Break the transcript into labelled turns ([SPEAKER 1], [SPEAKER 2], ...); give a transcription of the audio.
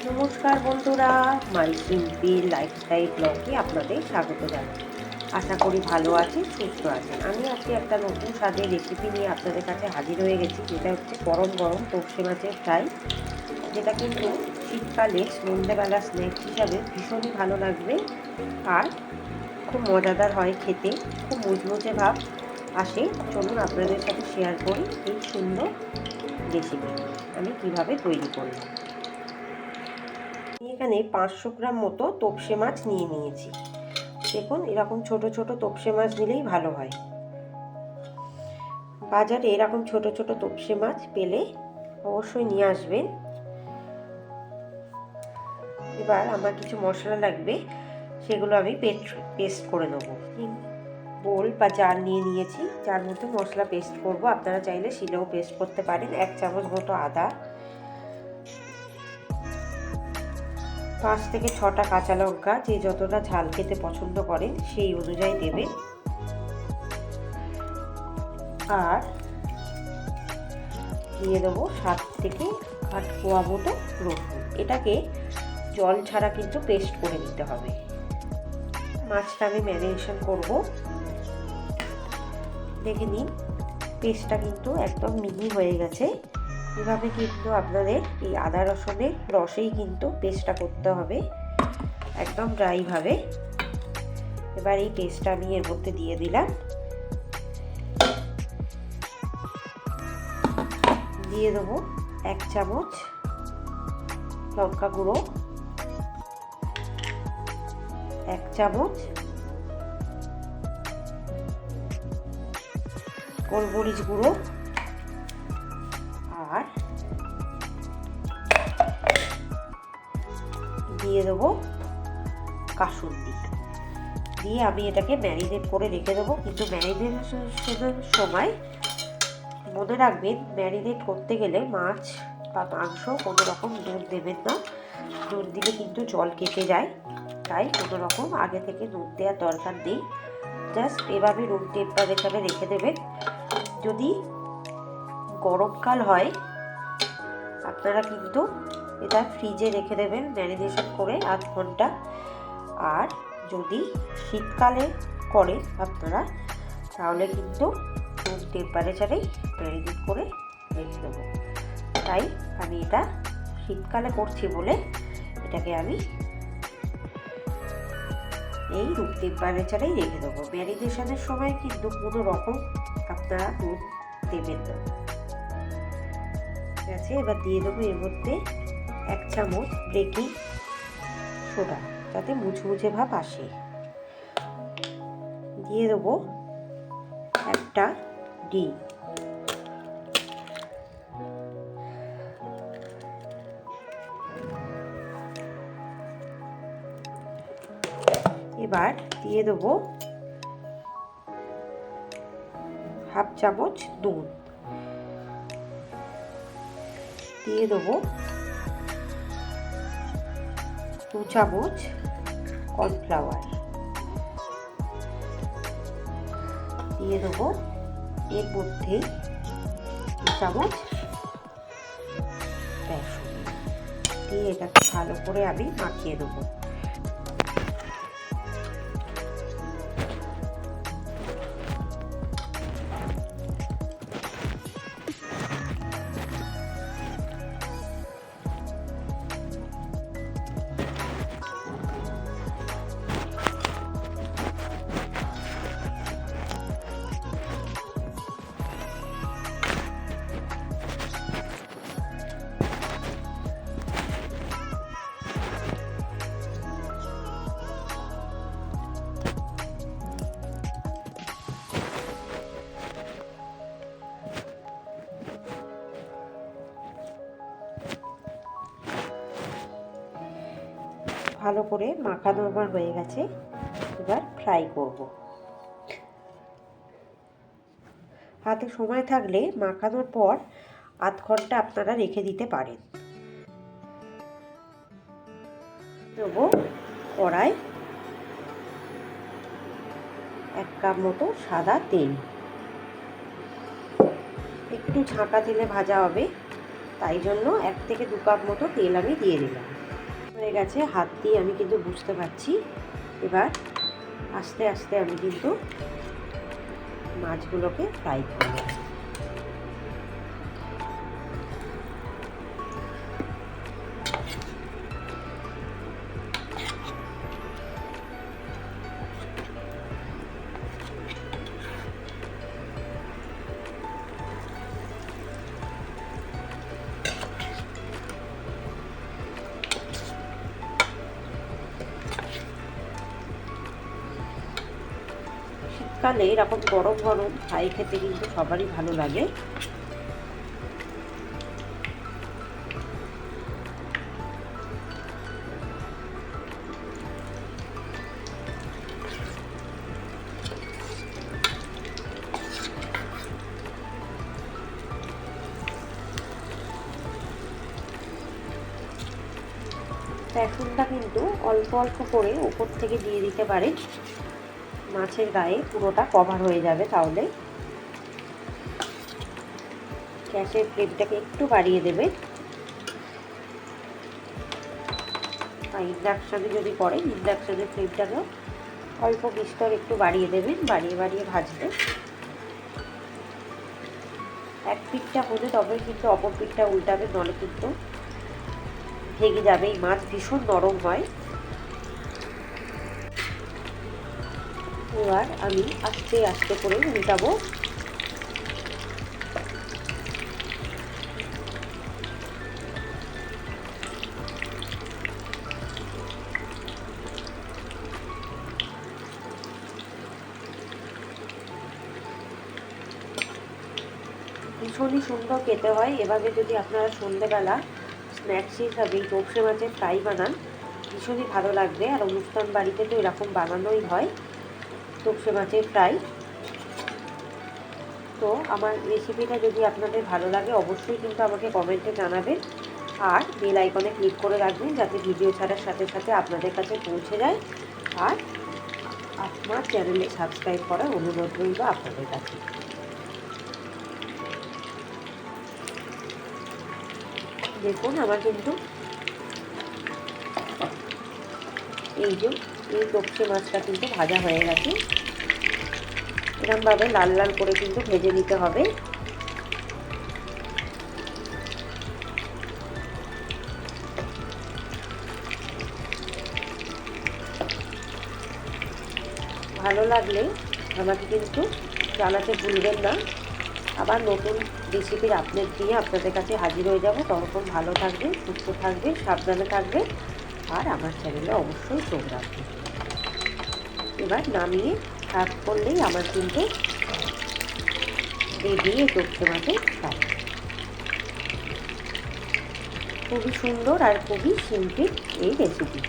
[SPEAKER 1] নমস্কার বন্ধুরা, মাই simple lifestyle ব্লগে আপনাদের স্বাগত জানাই। আশা করি ভালো আছেন, সুস্থ আছেন। আমি আজকে একটা নতুন স্বাদের রেসিপি নিয়ে আপনাদের কাছে হাজির হয়ে গেছি, যেটা হচ্ছে গরম গরম তোপসে মাছের ফ্রাই, যেটা কিন্তু শীতকালে সন্ধ্যেবেলা স্ন্যাক্স হিসাবে ভীষণই ভালো লাগবে আর খুব মজাদার হয় খেতে, খুব মুচমুচে ভাব আসে। চলুন আপনাদের সাথে শেয়ার করি এই সুন্দর রেসিপি আমি কিভাবে তৈরি করলাম। এখানে 500 গ্রাম মতো তোপসে মাছ নিয়ে নিয়েছি। দেখুন, এরকম ছোট ছোট তোপসে মাছ নিলেই ভালো হয়। বাজারে এরকম ছোট ছোট তোপসে মাছ পেলে অবশ্যই নিয়ে আসবেন। এবার আমার কিছু মশলা লাগবে, সেগুলো আমি পেস্ট করে নেব। বোল বা জার নিয়ে নিয়েছি, যার মধ্যে মশলা পেস্ট করব। আপনারা চাইলে শিলেও পেস্ট করতে পারেন। 1 চামচ মতো আদা, 5 থেকে 6টা কাঁচা লঙ্কা, যে যতটা ঝাল খেতে পছন্দ করেন সেই অনুযায়ী দেবেন। আর দিয়ে দেবো 7 থেকে 8 কোয়া মতো রসুন। এটাকে জল ছাড়া কিন্তু পেস্ট করে নিতে হবে। মাছটা আমি ম্যারিনেশন করব। দেখে নিন, পেস্টটা কিন্তু একদম মিহি হয়ে গেছে। এভাবে কিন্তু আপনাদের এই আদা রসুনের রসেই কিন্তু পেস্টটা করতে হবে, একদম ড্রাইভাবে। এবার এই পেস্টটা আমি এর মধ্যে দিয়ে দিলাম। দিয়ে দেবো 1 চামচ লঙ্কা গুঁড়ো, 1 চামচ গোলমরিচ গুঁড়ো, আর দিয়ে দেবো কাসুন্দি। দিয়ে আমি এটাকে ম্যারিনেট করে রেখে দেবো। কিন্তু ম্যারিনেশনের সময় মনে রাখবেন, ম্যারিনেট করতে গেলে মাছ বা মাংস কোনো রকম নুন দেবেন না। নুন দিলে কিন্তু জল কেটে যায়, তাই কোনো রকম আগে থেকে নুন দেওয়ার দরকার নেই। জাস্ট এভাবে রুম টেম্পারেচারে রেখে দেবেন। যদি গরমকাল হয় আপনারা কিন্তু এটা ফ্রিজে রেখে দেবেন ম্যারিনেশন করে 8 ঘন্টা। আর যদি শীতকালে করেন আপনারা, তাহলে কিন্তু রুম টেম্পারেচারেই ম্যারিনেট করে রেখে দেবো। তাই আমি এটা শীতকালে করছি বলে এটাকে আমি এই রুম টেম্পারেচারেই রেখে দেবো। ম্যারিনেশনের সময় কিন্তু কোনো রকম আপনারা নুন দেবেন না। ঠিক আছে, এবার দিয়ে দেবো এর মধ্যে 1 চামচ বেকিং সোডা, যাতে মুচমুচে ভাব আসে। দিয়ে দেবো একটা ডিম। এবার দিয়ে দেবো হাফ চামচ নুন। দিয়ে দেবো 2 চামচ কর্নফ্লাওয়ার। দিয়ে দেবো এর মধ্যে 2 চামচ বেসন। দিয়ে এটাকে ভালো করে আমি মাখিয়ে দেবো। ভালো করে মাখানো আমার হয়ে গেছে। এবার ফ্রাই করব। হাতে সময় থাকলে মাখানোর পর 8 ঘন্টা আপনারা রেখে দিতে পারেন। দেবো কড়াই 1 কাপ মতো সাদা তেল। একটু ছাঁকা তেলে ভাজা হবে, তাই জন্য 1 থেকে 2 কাপ মতো তেল আমি দিয়ে দিলাম। হয়ে গেছে, হাত দিয়ে আমি কিন্তু বুঝতে পারছি। এবার আস্তে আস্তে আমি কিন্তু মাছগুলোকে ফ্রাই করব। শীতকালে এরকম গরম গরম ফ্রাই খেতে কিন্তু সবারই ভালো লাগে। বেসনটা কিন্তু অল্প অল্প করে উপর থেকে দিয়ে দিতে পারেন, মাছের গায়ে পুরোটা কভার হয়ে যাবে। তাহলে গ্যাসের ফ্লেমটাকে একটু বাড়িয়ে দেবেন। আর ইন্ডাকশানে যদি করেন, ইন্ডাকশানের ফ্লেমটাকেও অল্প বিস্তর একটু বাড়িয়ে দেবেন, বাড়িয়ে বাড়িয়ে ভাজবেন। এক পিঠটা হলে তবে কিন্তু অপর পিঠটা উল্টাবে, নলে কিন্তু ভেঙে যাবে। এই মাছ ভীষণ নরম হয়। এবার আমি আস্তে আস্তে করে উল্টাবো। ভীষণই সুন্দর খেতে হয়। এভাবে যদি আপনারা সন্ধ্যেবেলা স্ন্যাক্স হিসাবে এই তোপসে মাছের ফ্রাই বানান, ভীষণই ভালো লাগবে। আর অনুষ্ঠান বাড়িতে তো এরকম বানানোই হয় তোপসে মাছের ফ্রাই। তো আমার রেসিপিটা যদি আপনাদের ভালো লাগে অবশ্যই কিন্তু আমাকে কমেন্টে জানাবেন, আর বেল আইকনে ক্লিক করে রাখবেন যাতে ভিডিও ছাড়ার সাথে সাথে আপনাদের কাছে পৌঁছে যায়। আর আমার চ্যানেলে সাবস্ক্রাইব করার অনুরোধ রইল আপনাদের কাছে। দেখুন আমার কিন্তু এই তোপসে মাছটা কিন্তু ভাজা হয়ে গেছে। এরকমভাবে লাল লাল করে কিন্তু ভেজে নিতে হবে। ভালো লাগলে আমাকে কিন্তু জানাতে ভুলবেন না। আবার নতুন রেসিপির আপডেট দিয়ে আপনাদের কাছে হাজির হয়ে যাব। ততক্ষণ ভালো থাকবে, সুস্থ থাকবে, সাবধানে থাকবে, আর আমার চ্যানেলে অবশ্যই চোখ রাখবে। এবার নামিয়ে সার্ভ করলেই আমার কিন্তু রেডি এই তোপসে মাছের ফ্রাই। খুবই সুন্দর আর খুবই সিম্পল এই রেসিপি।